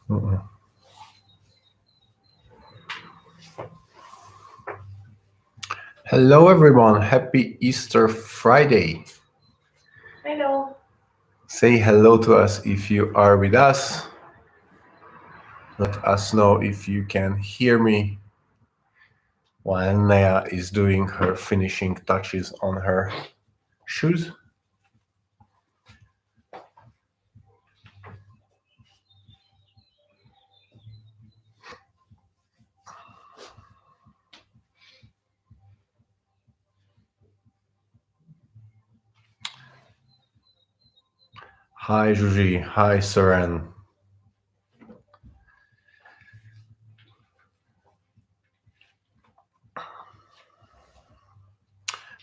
Mm-mm. Hello, everyone. Happy Easter Friday. Hello. Say hello to us if you are with us. Let us know if you can hear me while Naya is doing her finishing touches on her shoes. Hi, Juji. Hi, Seren.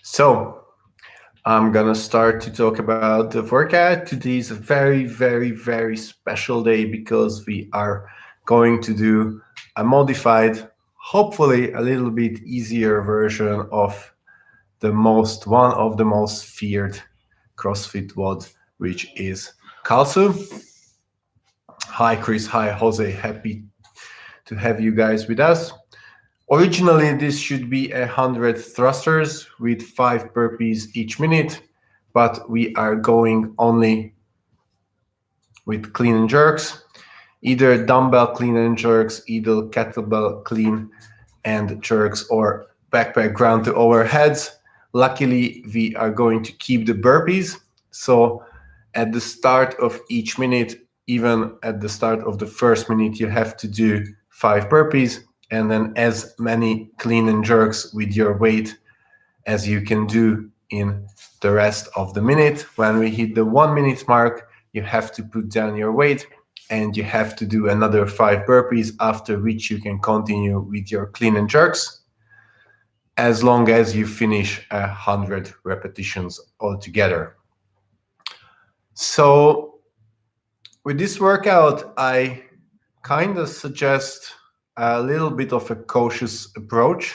So, I'm gonna start to talk about the workout. Today is a very, very, very special day because we are going to do a modified, hopefully a little bit easier version of one of the most feared CrossFit WOD, which is Kalsu. Hi, Chris. Hi, Jose. Happy to have you guys with us. Originally, this should be 100 thrusters with 5 burpees each minute, but we are going only with clean and jerks, either dumbbell clean and jerks, either kettlebell clean and jerks, or backpack ground to overheads. Luckily, we are going to keep the burpees. So at the start of each minute, even at the start of the first minute, you have to do 5 burpees and then as many clean and jerks with your weight as you can do in the rest of the minute. When we hit the 1 minute mark, you have to put down your weight and you have to do another 5 burpees, after which you can continue with your clean and jerks as long as you finish 100 repetitions altogether. So with this workout, I kind of suggest a little bit of a cautious approach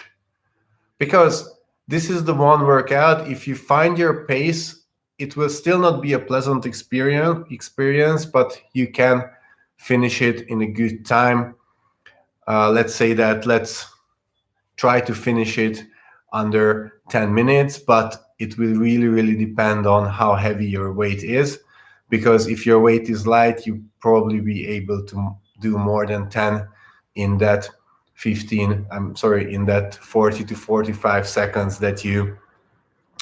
because this is the one workout. If you find your pace, it will still not be a pleasant experience, but you can finish it in a good time. Let's say that let's try to finish it under 10 minutes, but it will really, really depend on how heavy your weight is. Because if your weight is light, you probably be able to do more than 10 in that in that 40 to 45 seconds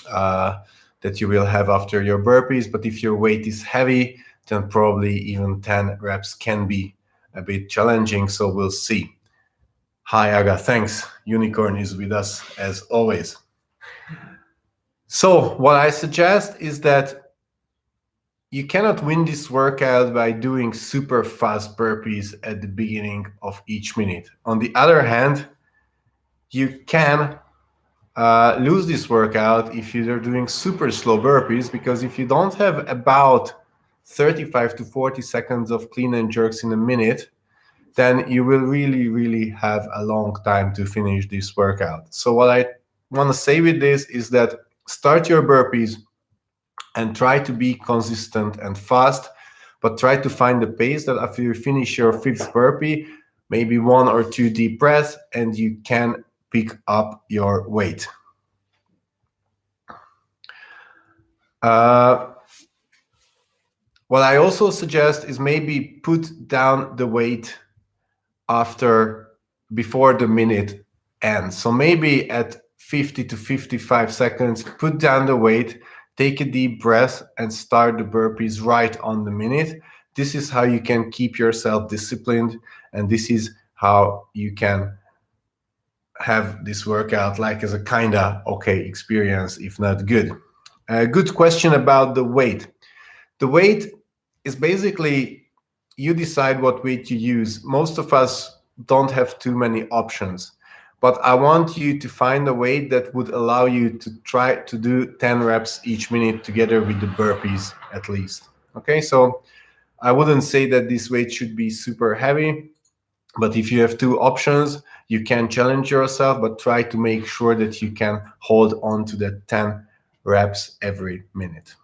uh, that you will have after your burpees. But if your weight is heavy, then probably even 10 reps can be a bit challenging. So we'll see. Hi, Aga. Thanks. Unicorn is with us as always. So, what I suggest is that you cannot win this workout by doing super fast burpees at the beginning of each minute. On the other hand, you can lose this workout if you're doing super slow burpees, because if you don't have about 35 to 40 seconds of clean and jerks in a minute, then you will really, really have a long time to finish this workout. So what I want to say with this is that start your burpees and try to be consistent and fast, but try to find the pace that after you finish your fifth burpee, maybe 1 or 2 deep breaths, and you can pick up your weight. What I also suggest is maybe put down the weight before the minute ends. So maybe at 50 to 55 seconds, put down the weight, take a deep breath, and start the burpees right on the minute. This is how you can keep yourself disciplined, and this is how you can have this workout like as a kinda okay experience, if not good. A good question about the weight. The weight is basically you decide what weight you use. Most of us don't have too many options, but I want you to find a weight that would allow you to try to do 10 reps each minute together with the burpees at least. Okay, so I wouldn't say that this weight should be super heavy, but if you have 2 options, you can challenge yourself, but try to make sure that you can hold on to the 10 reps every minute.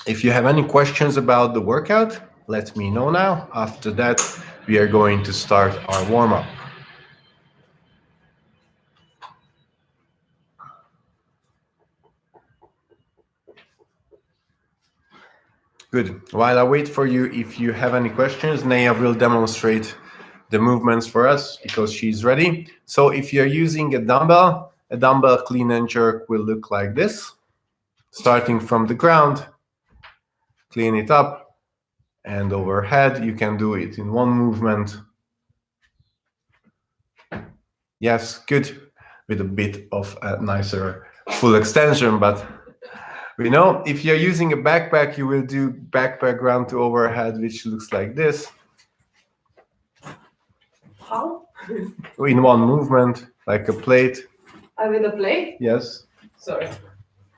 If you have any questions about the workout, let me know now. After that, we are going to start our warm-up. Good. While I wait for you, if you have any questions, Naya will demonstrate the movements for us because she's ready. So if you're using a dumbbell clean and jerk will look like this. Starting from the ground, clean it up, and overhead. You can do it in one movement. Yes, good. With a bit of a nicer full extension, but we know if you're using a backpack, you will do backpack ground to overhead, which looks like this. How? In one movement, like a plate. With a plate? Yes. Sorry.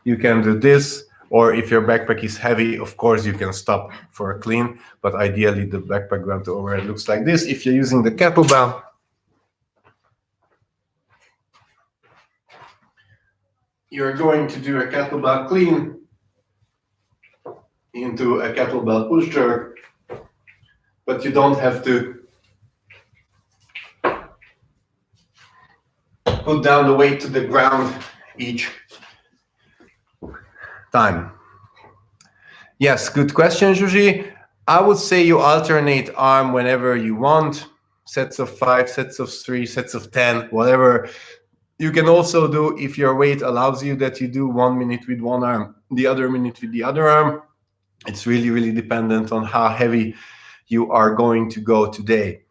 You can do this, or if your backpack is heavy, of course you can stop for a clean, but ideally the backpack ground to overhead looks like this. If you're using the kettlebell, you're going to do a kettlebell clean into a kettlebell push jerk, but you don't have to put down the weight to the ground each time. Yes, good question, Zhuji. I would say you alternate arm whenever you want. Sets of 5, sets of 3, sets of 10, whatever. You can also do, if your weight allows you, that you do 1 minute with one arm, the other minute with the other arm. It's really, really dependent on how heavy you are going to go today.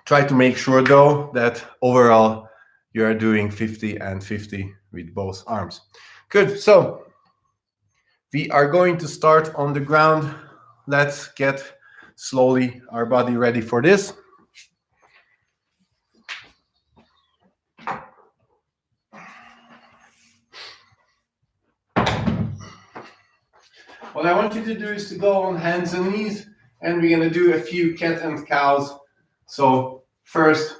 Try to make sure, though, that overall you are doing 50 and 50 with both arms. Good. So we are going to start on the ground. Let's get slowly our body ready for this. What I want you to do is to go on hands and knees, and we're going to do a few cat and cows. So first,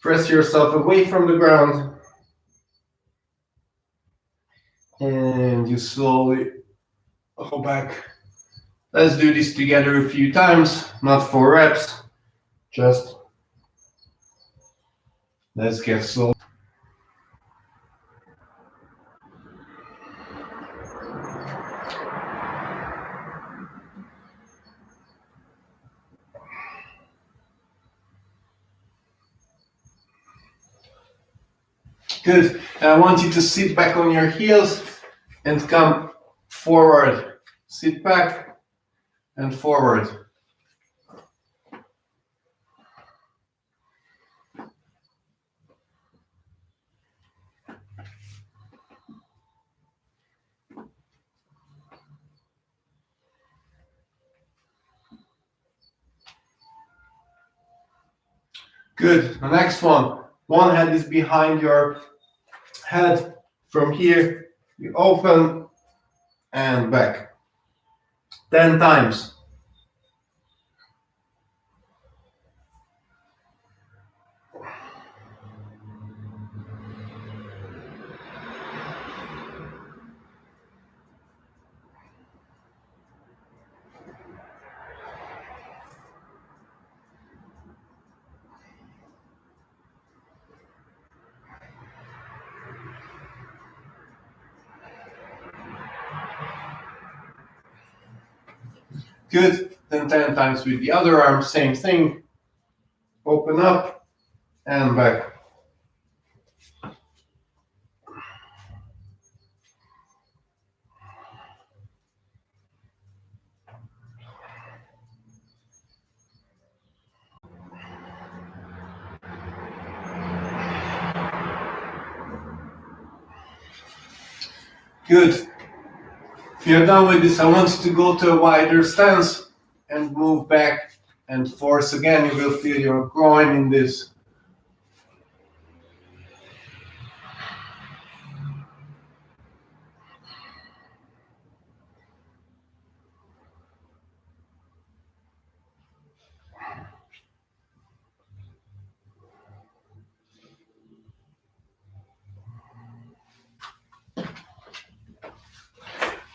press yourself away from the ground, and you slowly go back. Let's do this together a few times, not 4 reps, just let's get slow. Good. And I want you to sit back on your heels and come forward. Sit back and forward. Good. The next one. One hand is behind your head. From here, you open and back. 10 times. Good. Then 10 times with the other arm, same thing. Open up and back. Good. If you're done with this, I want you to go to a wider stance and move back and force again. You will feel your groin in this.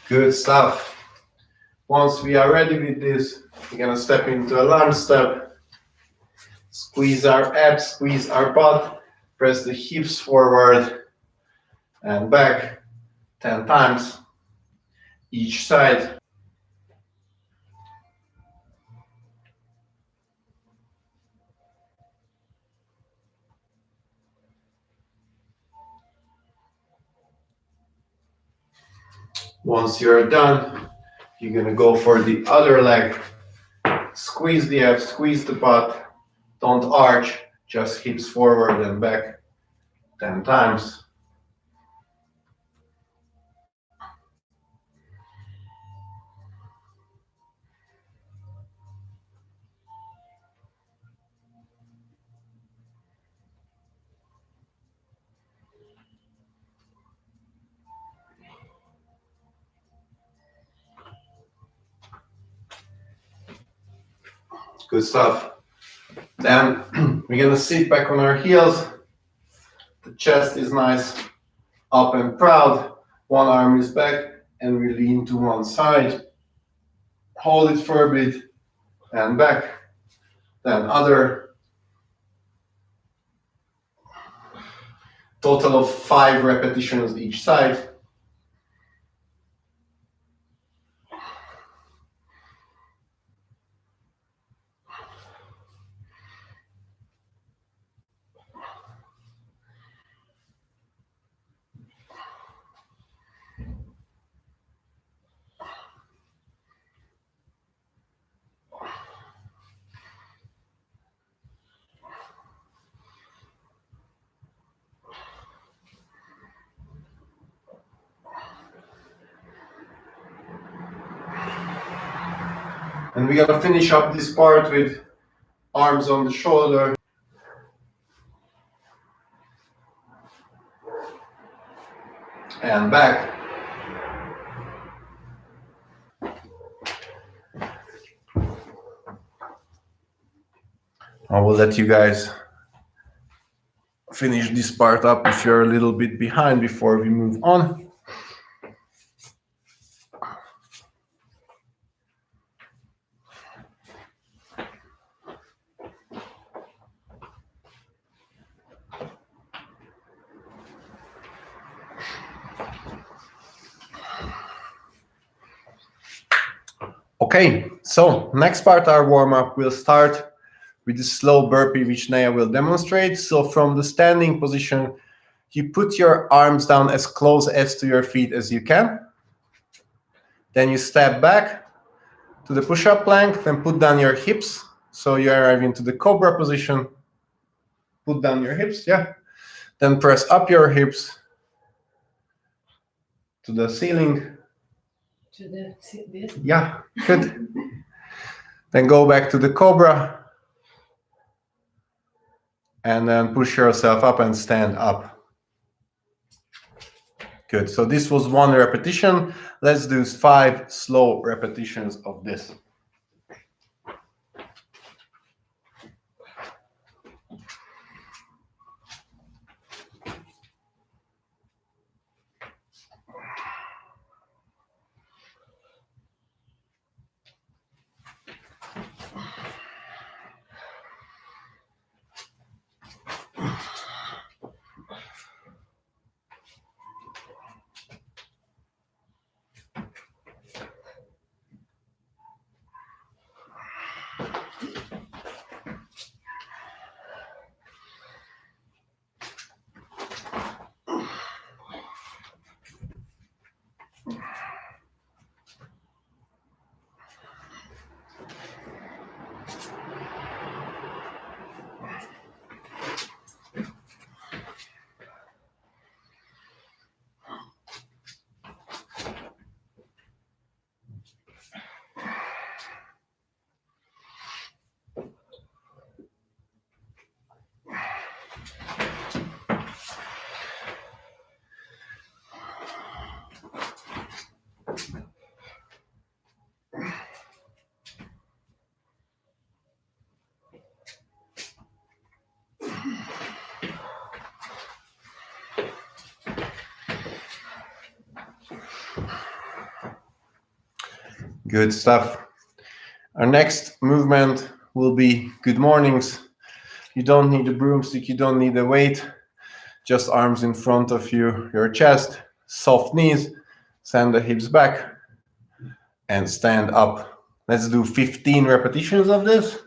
Good stuff. Once we are ready with this, We're gonna step into a lunge step. Squeeze our abs, squeeze our butt. Press the hips forward and back 10 times each side. Once you're done, you're gonna go for the other leg. Squeeze the abs, squeeze the butt. Don't arch, just hips forward and back 10 times. Good stuff. Then we're gonna sit back on our heels. The chest is nice, up and proud. One arm is back and we lean to one side. Hold it for a bit and back. Then other. Total of 5 repetitions each side. And we're gonna finish up this part with arms on the shoulder. And back. I will let you guys finish this part up if you're a little bit behind before we move on. Okay, so next part, our warm-up will start with the slow burpee, which Naya will demonstrate. So from the standing position, you put your arms down as close as to your feet as you can. Then you step back to the push-up plank, then put down your hips. So you arrive into the cobra position. Put down your hips, yeah. Then press up your hips to the ceiling. To this? Yeah, good. Then go back to the cobra. And then push yourself up and stand up. Good, so this was 1 repetition. Let's do 5 slow repetitions of this. Good stuff. Our next movement will be good mornings. You don't need a broomstick, you don't need a weight, just arms in front of you, your chest, soft knees, send the hips back, and stand up. Let's do 15 repetitions of this.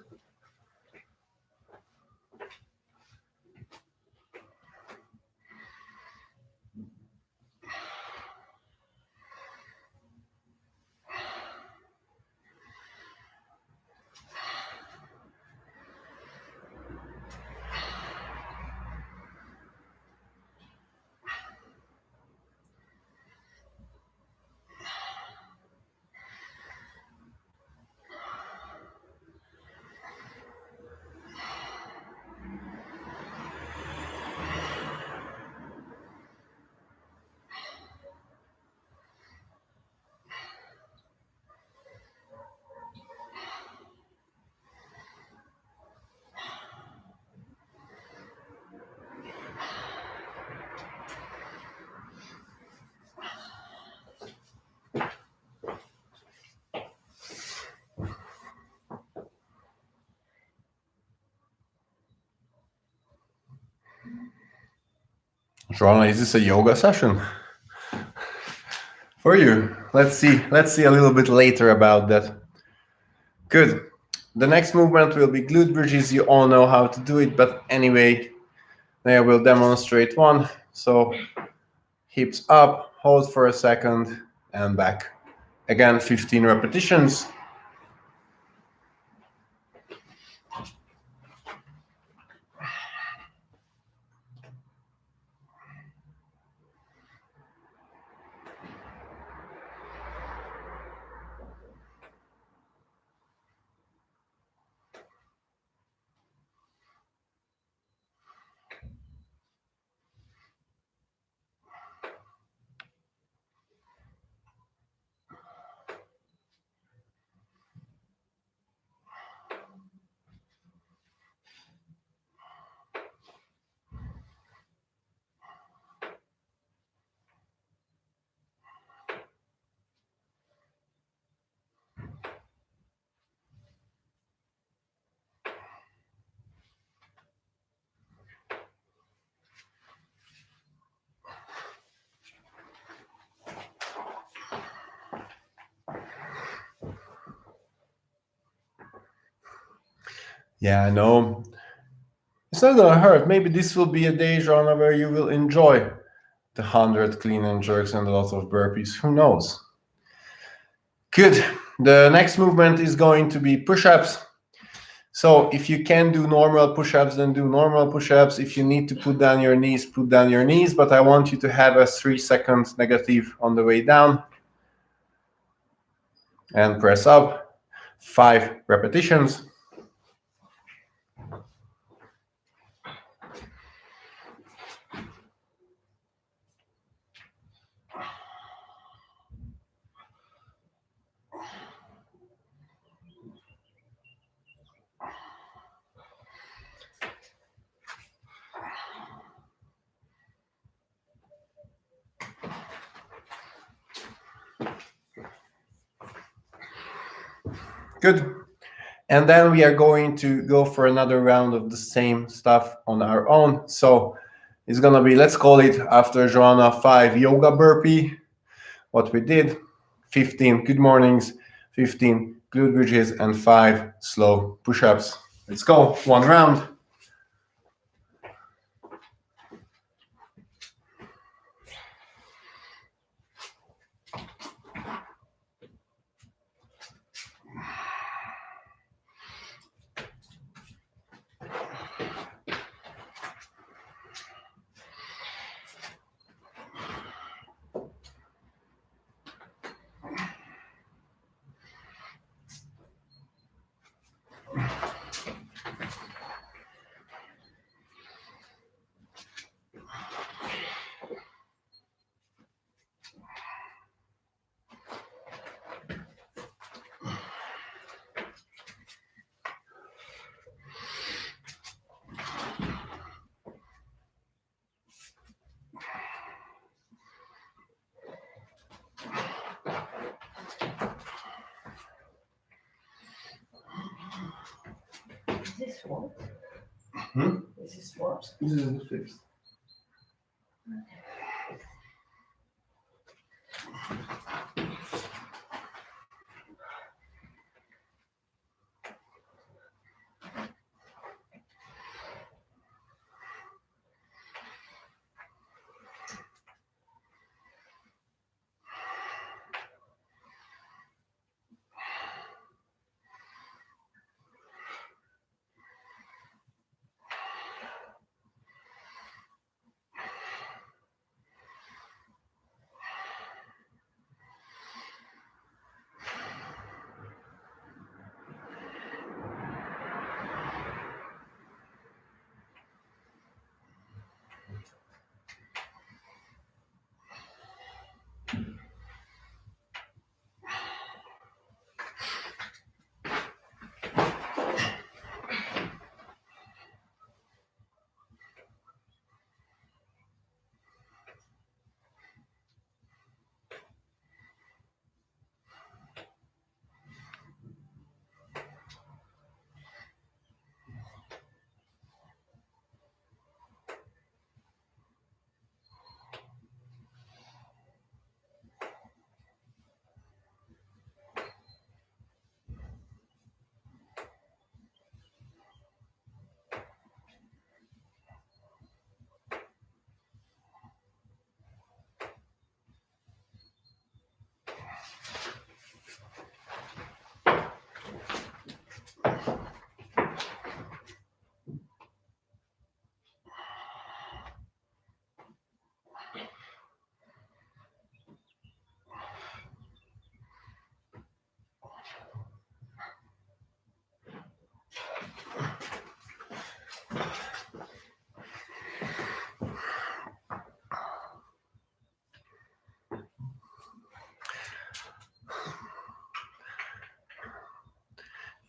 Joanna, is this a yoga session for you? Let's see a little bit later about that. Good. The next movement will be glute bridges. You all know how to do it, but anyway, I will demonstrate one. So hips up, hold for a second, and back. Again, 15 repetitions. Yeah, I know. It's not gonna hurt. Maybe this will be a day, Joanna, where you will enjoy the 100 clean and jerks and a lot of burpees. Who knows? Good. The next movement is going to be push-ups. So if you can do normal push-ups, then do normal push-ups. If you need to put down your knees, put down your knees. But I want you to have a 3-second negative on the way down. And press up. 5 repetitions. Good. And then we are going to go for another round of the same stuff on our own. So it's going to be, let's call it after Joanna, 5 yoga burpee. What we did, 15 good mornings, 15 glute bridges, and 5 slow push-ups. Let's go, one round. this what? Hmm? This is what? This is the fixed.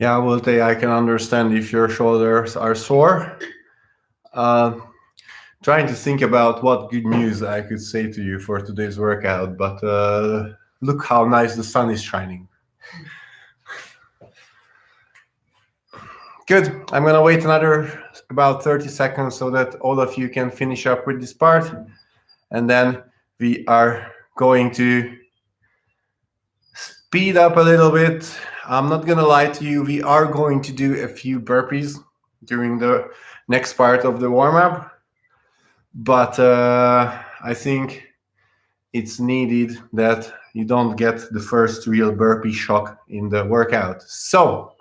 Yeah, Wolte, I can understand if your shoulders are sore. Uh, Trying to think about what good news I could say to you for today's workout, but look how nice the sun is shining. Good. I'm gonna wait another about 30 seconds so that all of you can finish up with this part, and then we are going to speed up a little bit. I'm not gonna lie to you, we are going to do a few burpees during the next part of the warm-up, but I think it's needed that you don't get the first real burpee shock in the workout. So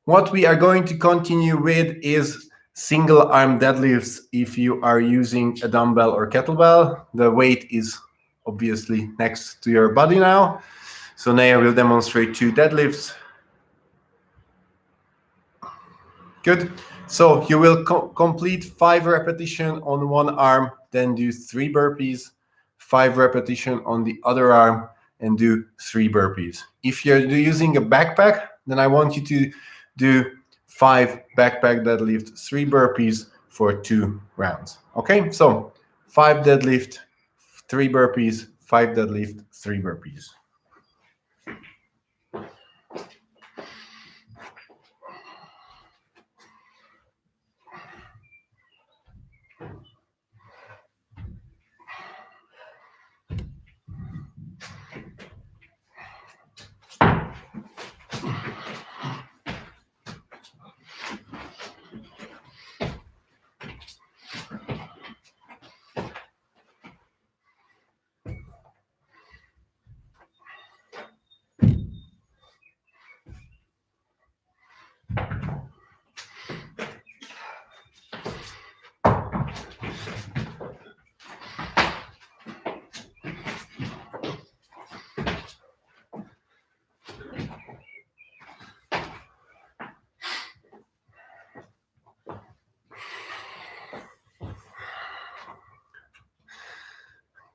what we are going to continue with is single arm deadlifts. If you are using a dumbbell or kettlebell, the weight is obviously next to your body now. So Naya will demonstrate 2 deadlifts. Good. So you will complete 5 repetitions on one arm, then do 3 burpees, 5 repetitions on the other arm, and do 3 burpees. If you're using a backpack, then I want you to do 5 backpack deadlift, 3 burpees for 2 rounds. Okay, so 5 deadlift, 3 burpees, 5 deadlift, 3 burpees.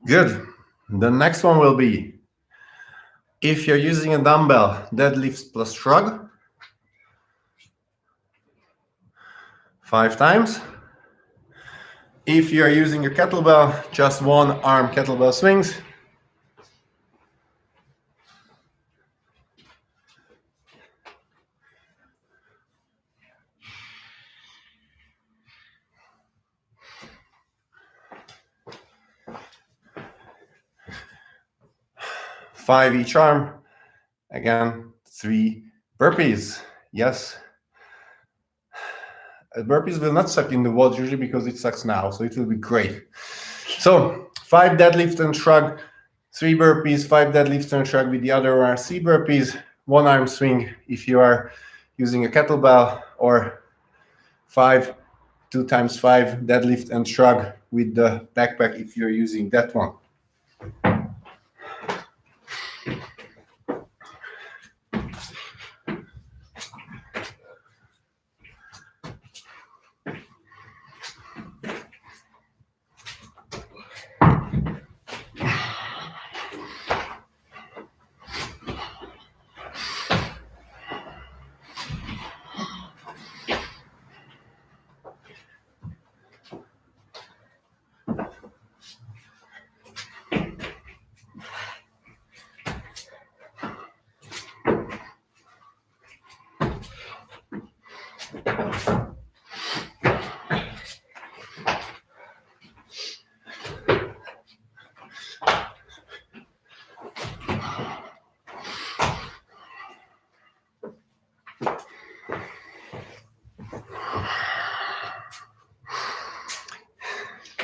Good. The next one will be, if you're using a dumbbell, deadlifts plus shrug, 5 times. If you're using a kettlebell, just one arm kettlebell swings. 5 each arm. Again, 3 burpees. Yes. Burpees will not suck in the water usually because it sucks now, so it will be great. So 5 deadlift and shrug, 3 burpees, 5 deadlift and shrug with the other arm, 3 burpees, 1 arm swing if you are using a kettlebell, or 5 2 times 5 deadlift and shrug with the backpack if you're using that one.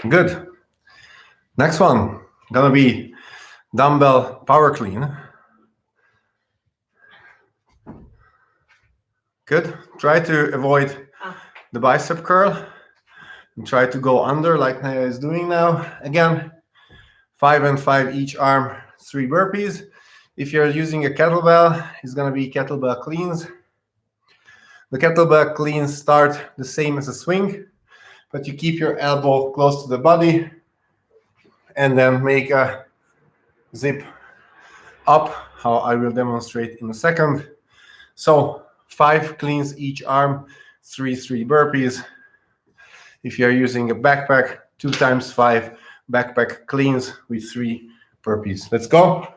Good. Next one, gonna be dumbbell power clean. Good. Try to avoid the bicep curl and try to go under like Naya is doing now. Again, 5 and 5 each arm, 3 burpees. If you're using a kettlebell, it's gonna be kettlebell cleans. The kettlebell cleans start the same as a swing, but you keep your elbow close to the body and then make a zip up, how I will demonstrate in a second. So 5 cleans each arm, 3 burpees. If you're using a backpack, 2 times 5 backpack cleans with 3 burpees. Let's go.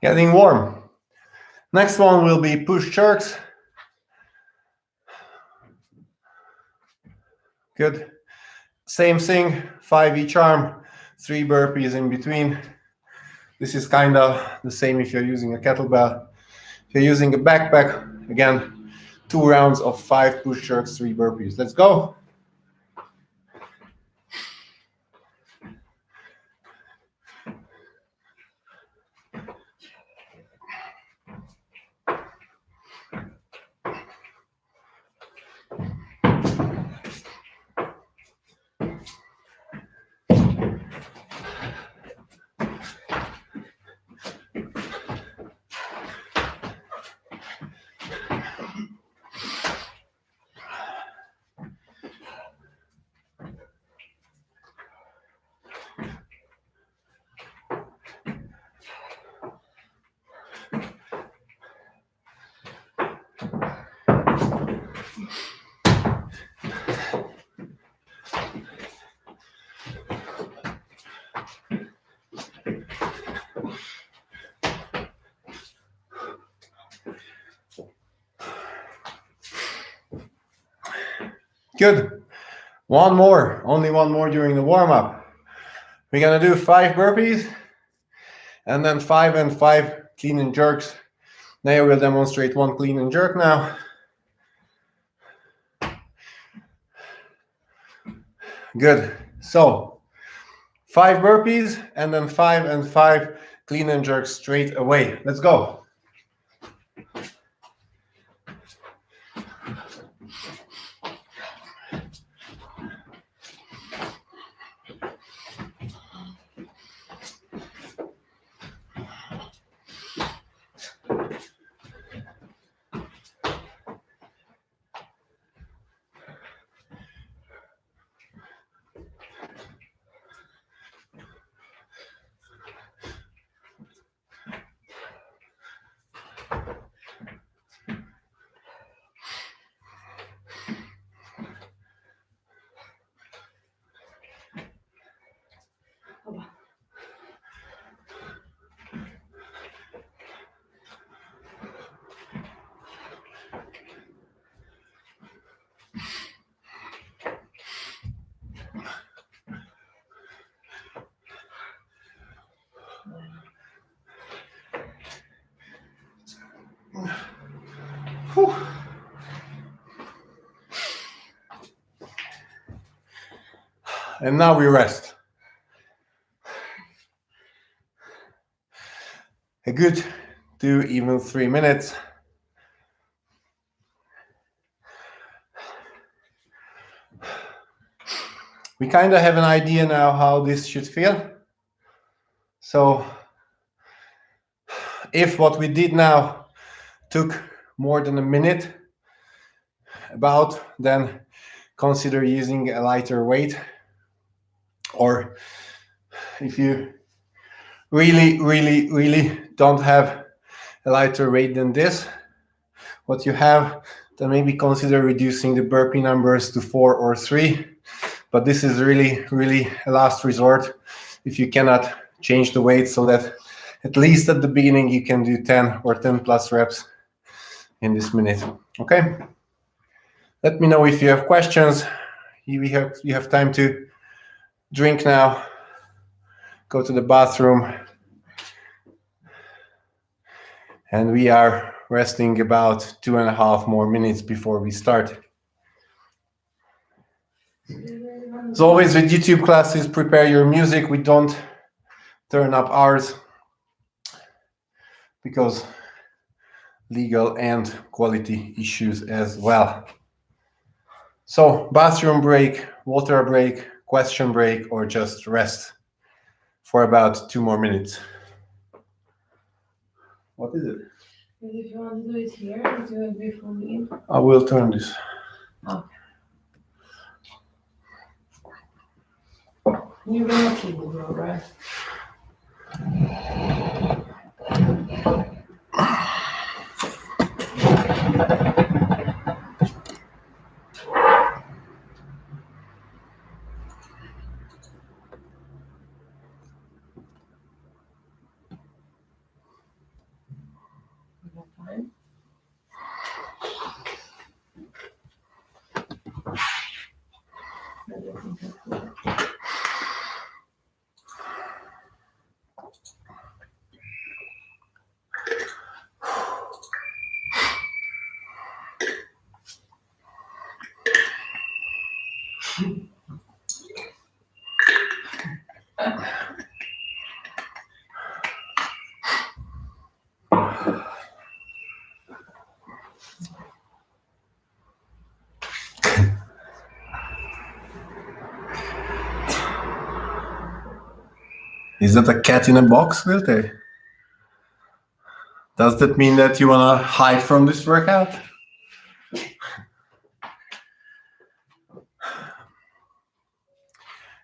Getting warm. Next one will be push jerks. Good. Same thing, 5 each arm, 3 burpees in between. This is kind of the same if you're using a kettlebell. If you're using a backpack, again, 2 rounds of 5 push jerks, 3 burpees. Let's go. Good. One more, only one more during the warm-up. We're gonna do 5 burpees and then 5 and 5 clean and jerks. Now we'll demonstrate 1 clean and jerk now. Good. So 5 burpees and then 5 and 5 clean and jerks straight away. Let's go. Whew. And now we rest. A good 2, even 3 minutes. We kind of have an idea now how this should feel. So if what we did now took more than a minute, then consider using a lighter weight. Or if you really don't have a lighter weight than this, what you have, then maybe consider reducing the burpee numbers to 4 or 3. But this is really a last resort if you cannot change the weight, so that at least at the beginning you can do 10 or 10 plus reps in this minute. Okay? Let me know if you have questions. You have time to drink now, go to the bathroom, and we are resting about 2.5 more minutes before we start. As always with YouTube classes, prepare your music. We don't turn up ours because legal and quality issues as well. So bathroom break, water break, question break, or just rest for about 2 more minutes. What is it? If you want to do it here, it will be for me. I will turn this. Okay. You're gonna keep it, right? Fine. Is that a cat in a box, Wilte? Does that mean that you want to hide from this workout?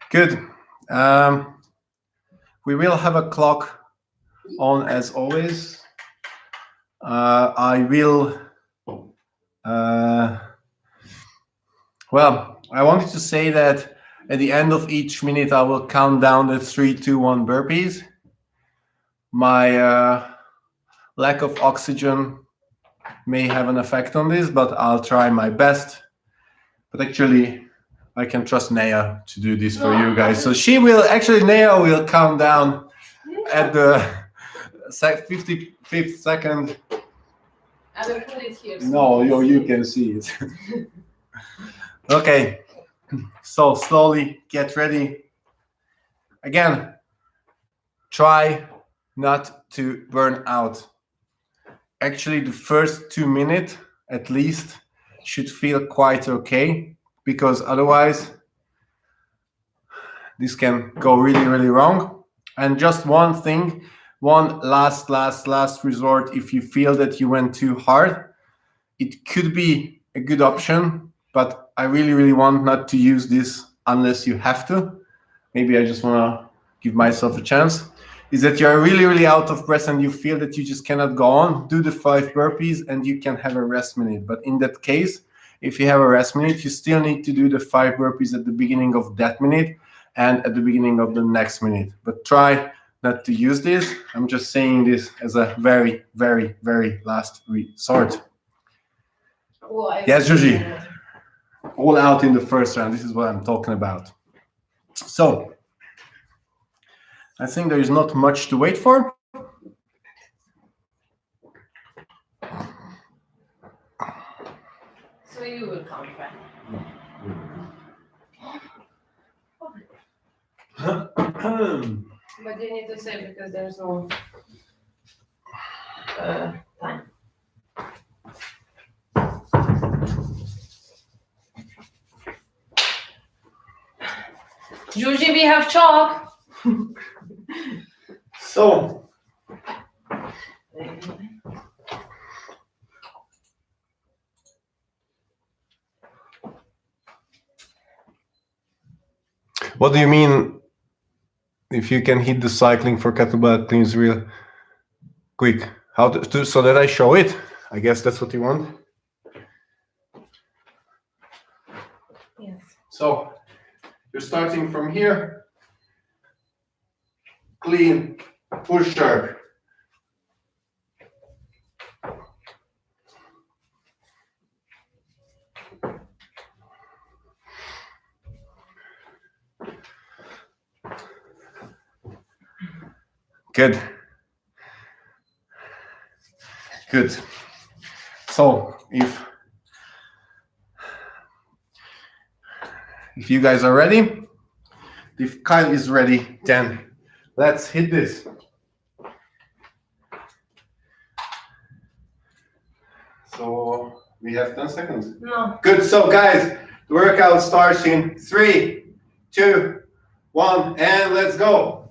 Good. We will have a clock on as always. I will... well, I wanted to say that at the end of each minute, I will count down the 3, 2, 1 burpees. My lack of oxygen may have an effect on this, but I'll try my best. But actually, I can trust Naya to do this for you guys. So she will, actually Naya will count down at the 55th second. I will put it here. So No, you can see it. Okay. So slowly get ready. Again, try not to burn out. Actually, the first 2 minutes at least should feel quite okay, because otherwise this can go really, really wrong. And just one thing, one last resort, if you feel that you went too hard, it could be a good option, but I really, really want not to use this unless you have to. Maybe I just want to give myself a chance. Is that you're really, really out of breath and you feel that you just cannot go on, do the 5 burpees and you can have a rest minute. But in that case, if you have a rest minute, you still need to do the 5 burpees at the beginning of that minute and at the beginning of the next minute. But try not to use this. I'm just saying this as a very, very, very last resort. Yes, Georgie. All out in the first round. This is what I'm talking about. So, I think there is not much to wait for. So you will count, right? But you need to say because there's no time. Georgie, we have chalk. So, what do you mean if you can hit the cycling for kettlebell cleans real quick? How to so that I show it? I guess that's what you want. Yes. So, you're starting from here. Clean, pusher. Good. Good. So if you guys are ready, if Kyle is ready, then let's hit this. So we have 10 seconds. No. Good. So guys, the workout starts in 3, 2, 1, and let's go.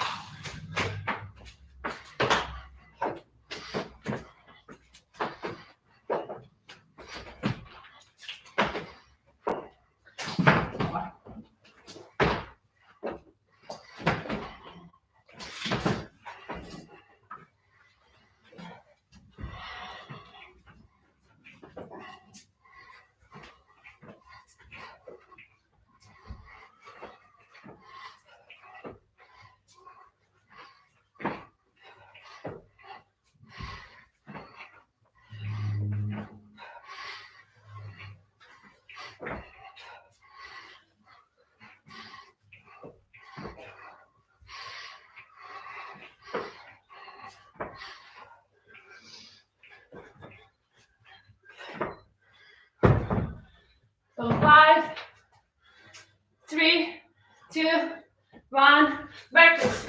So 5, 3, 2, 1, practice.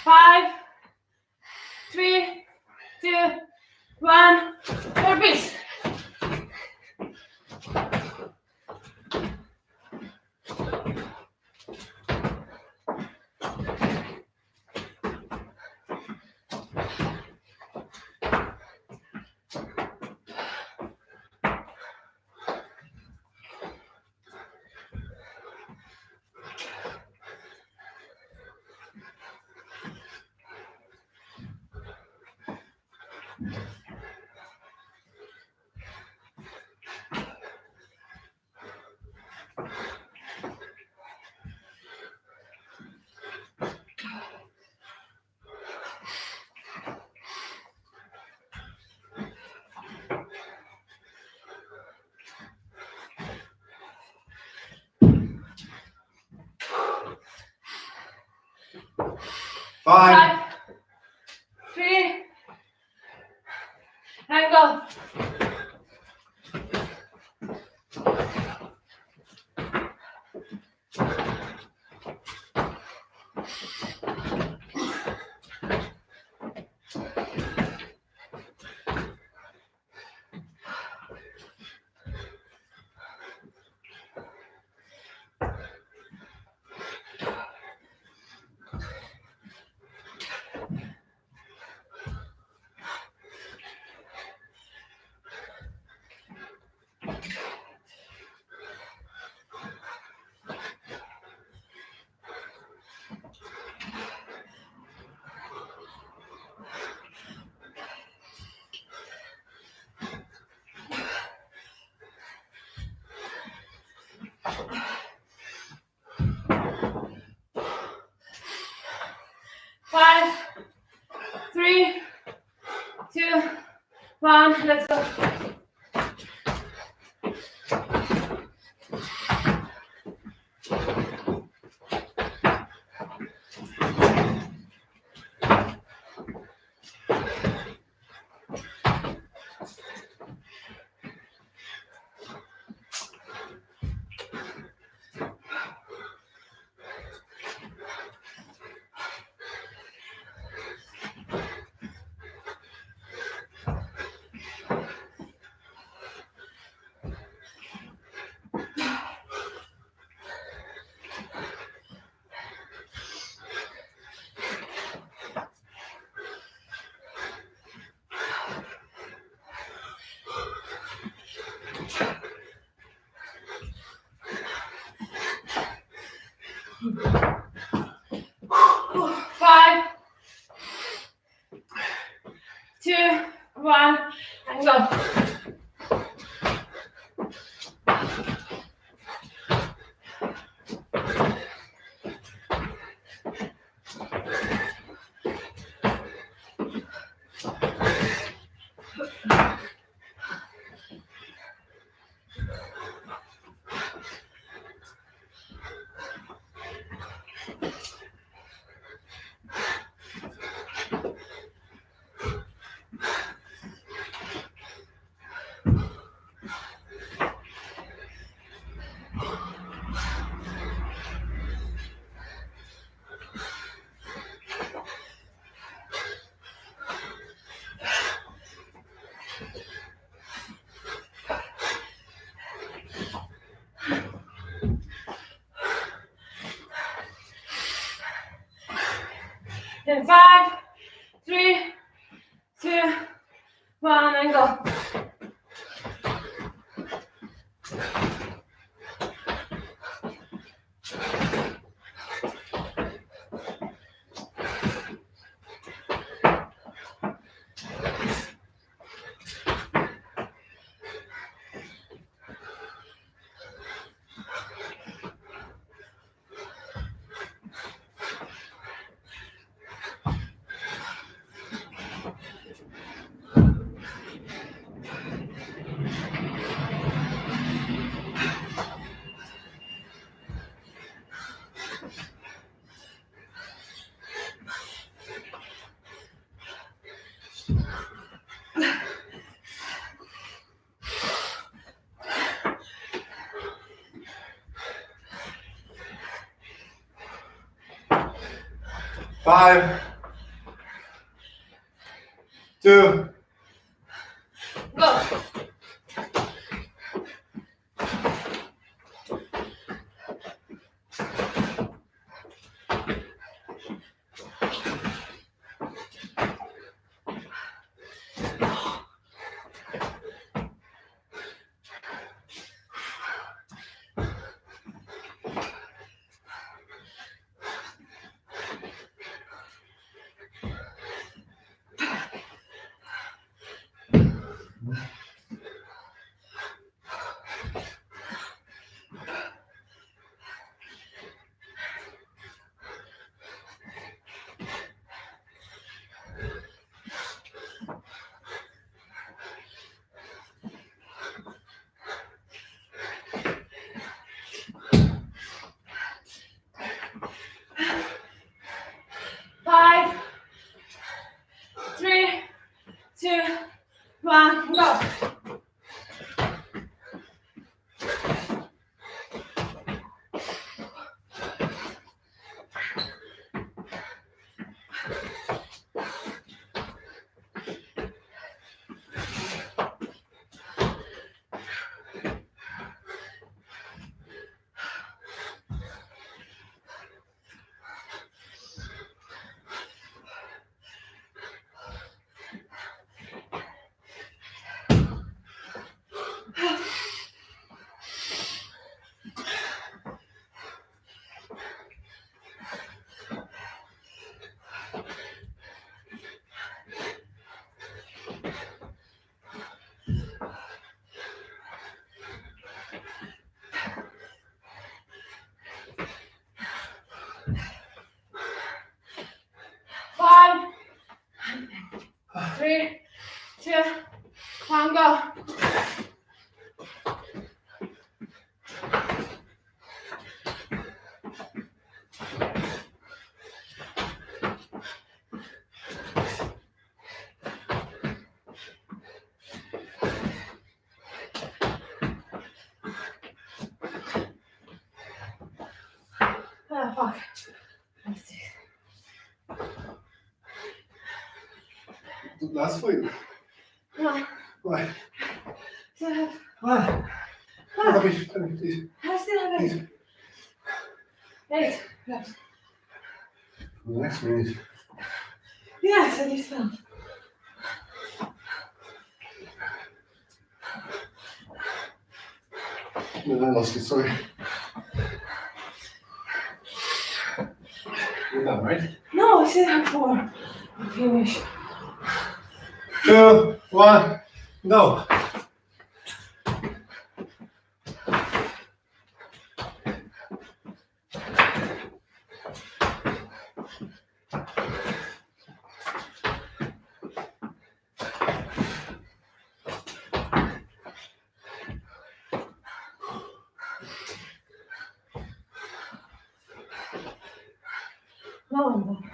Five, 3, 2, 1, burpees. 5, 3, and go. 5, 3, 2, 1, let's go. Five, 2, 1, and go. In 5, 3, 2, 1, and go. Five, 2, Go. fuck. Let's do it. Last week. No. Why? Still have. Why? Ah, Please. I still have 8. 8 left. The next minute. Yes, I just felt. No, I lost it, sorry. You're done, right? No, I still have 4. I'm finished. 2, 1, go. No, I'm done.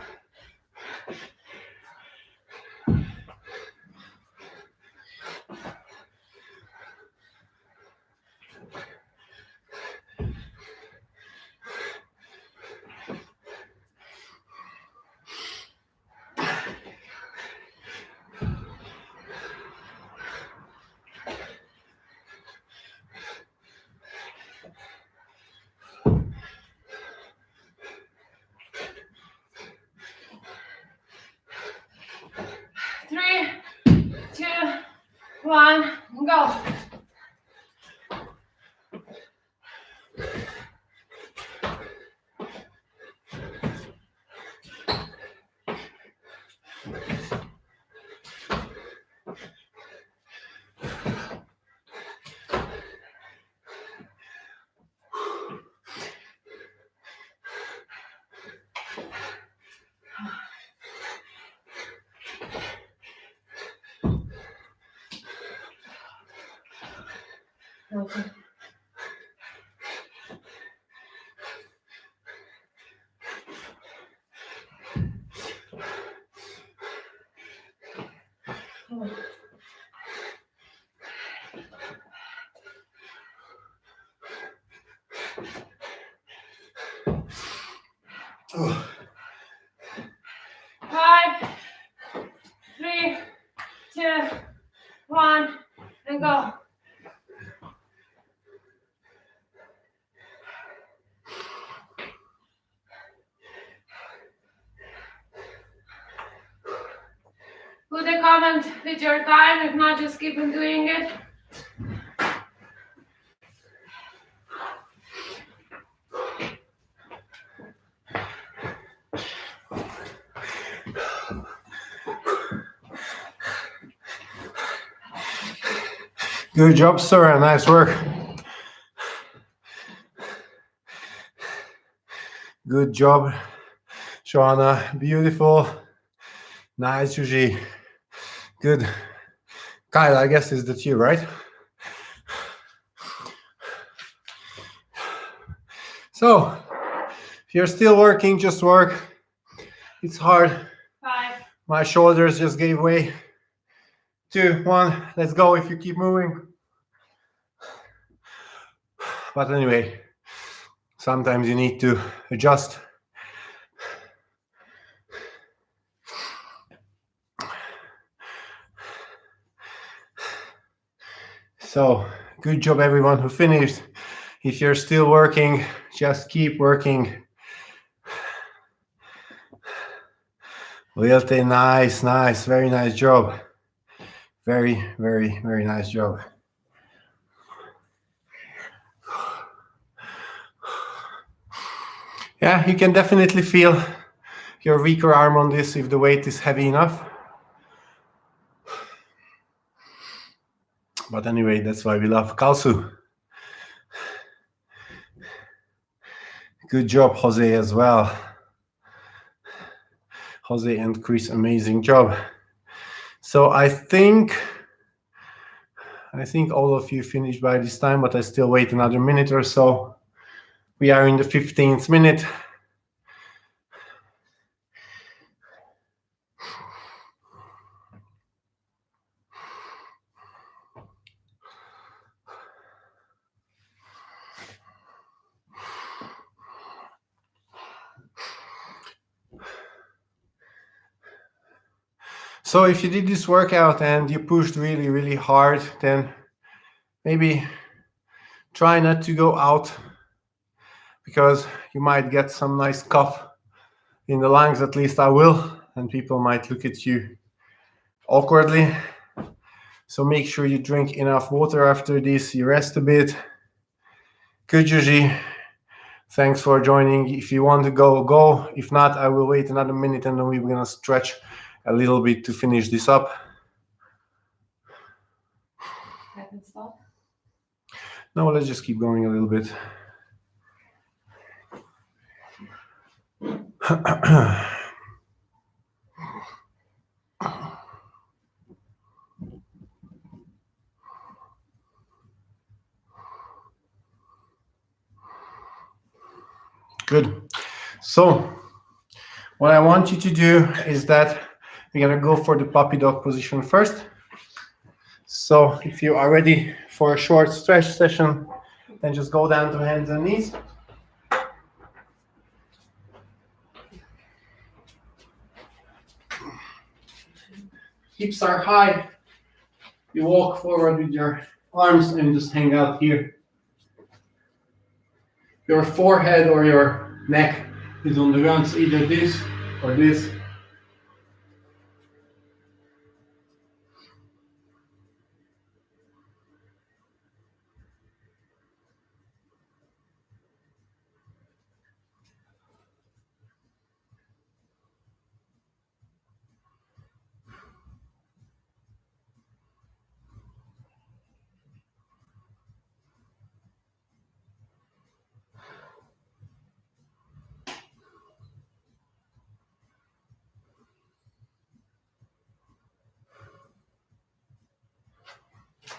Three, 2, 1, go. Okay. Oh. 5, 3, 2, 1, and go. Put a comment with your time, if not, just keep on doing it. Good job, sir. Nice work. Good job, Joanna. Beautiful. Nice, Yuji. Good. Kyle, I guess is that you, right? So, if you're still working, just work. It's hard. 5. My shoulders just gave way. 2, 1. Let's go if you keep moving. But anyway, sometimes you need to adjust. So, good job everyone who finished. If you're still working, just keep working. Lilte, nice, very nice job. Very nice job. Yeah, you can definitely feel your weaker arm on this if the weight is heavy enough. But anyway, that's why we love Kalsu. Good job, Jose, as well. Jose and Chris, amazing job. So I think all of you finished by this time, but I still wait another minute or so. We are in the 15th minute. So if you did this workout and you pushed really, really hard, then maybe try not to go out, because you might get some nice cough in the lungs. At least I will, and people might look at you awkwardly. So make sure you drink enough water after this, you rest a bit. Good, Yuji. Thanks for joining. If you want to go, go. If not, I will wait another minute and then we're going to stretch a little bit to finish this up. I can stop. No, let's just keep going a little bit. Good. So what I want you to do is that we're going to go for the puppy dog position first. So if you are ready for a short stretch session, then just go down to hands and knees. Hips are high. You walk forward with your arms and just hang out here. Your forehead or your neck is on the ground, so either this or this.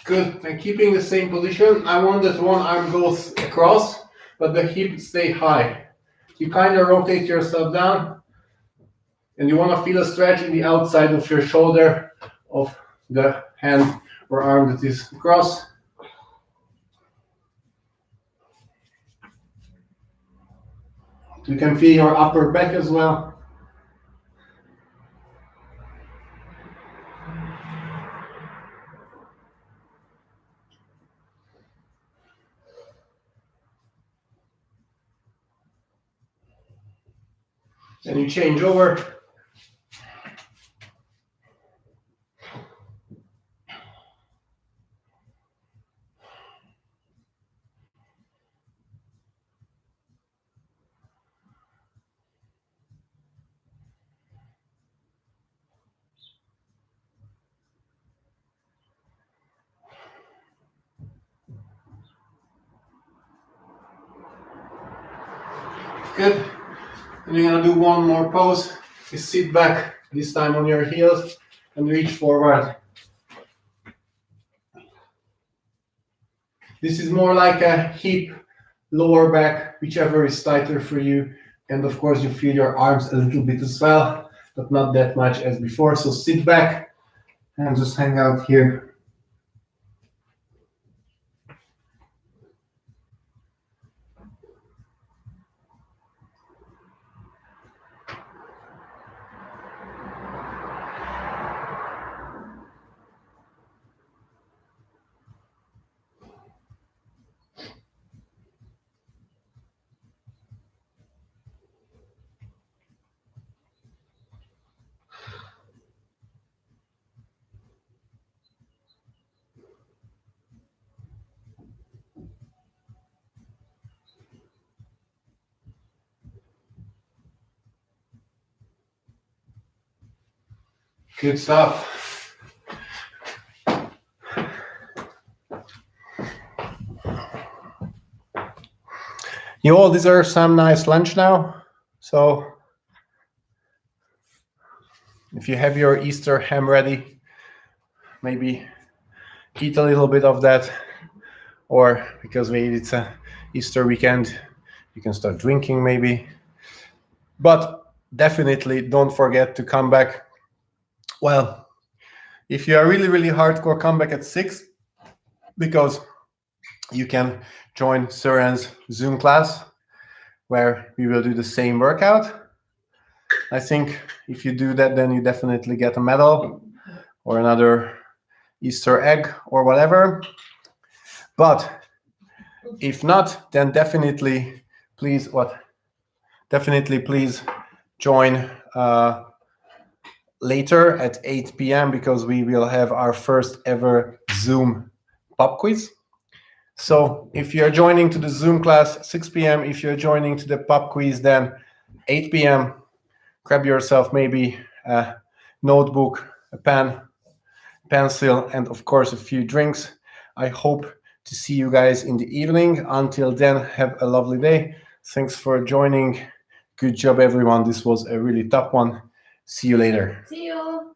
Good, and keeping the same position, I want that one arm goes across, but the hip stay high. You kind of rotate yourself down, and you want to feel a stretch in the outside of your shoulder of the hand or arm that is across. You can feel your upper back as well. And you change over. Good. And you're gonna do one more pose. You sit back, this time on your heels, and reach forward. This is more like a hip, lower back, whichever is tighter for you. And of course you feel your arms a little bit as well, but not that much as before. So sit back and just hang out here. Good stuff. You all deserve some nice lunch now. So if you have your Easter ham ready, maybe eat a little bit of that. Or because maybe it's a Easter weekend, you can start drinking maybe. But definitely don't forget to come back. Well, if you are really, really hardcore, come back at 6, because you can join Søren's Zoom class where we will do the same workout. I think if you do that, then you definitely get a medal. or another Easter egg or whatever. But if not, then definitely please join later at 8 p.m. because we will have our first ever Zoom pop quiz. So if you're joining to the Zoom class 6 p.m., if you're joining to the pop quiz, then 8 p.m., grab yourself maybe a notebook, a pen, pencil, and of course a few drinks. I hope to see you guys in the evening. Until then, have a lovely day. Thanks for joining. Good job, everyone. This was a really tough one. See you later. See you.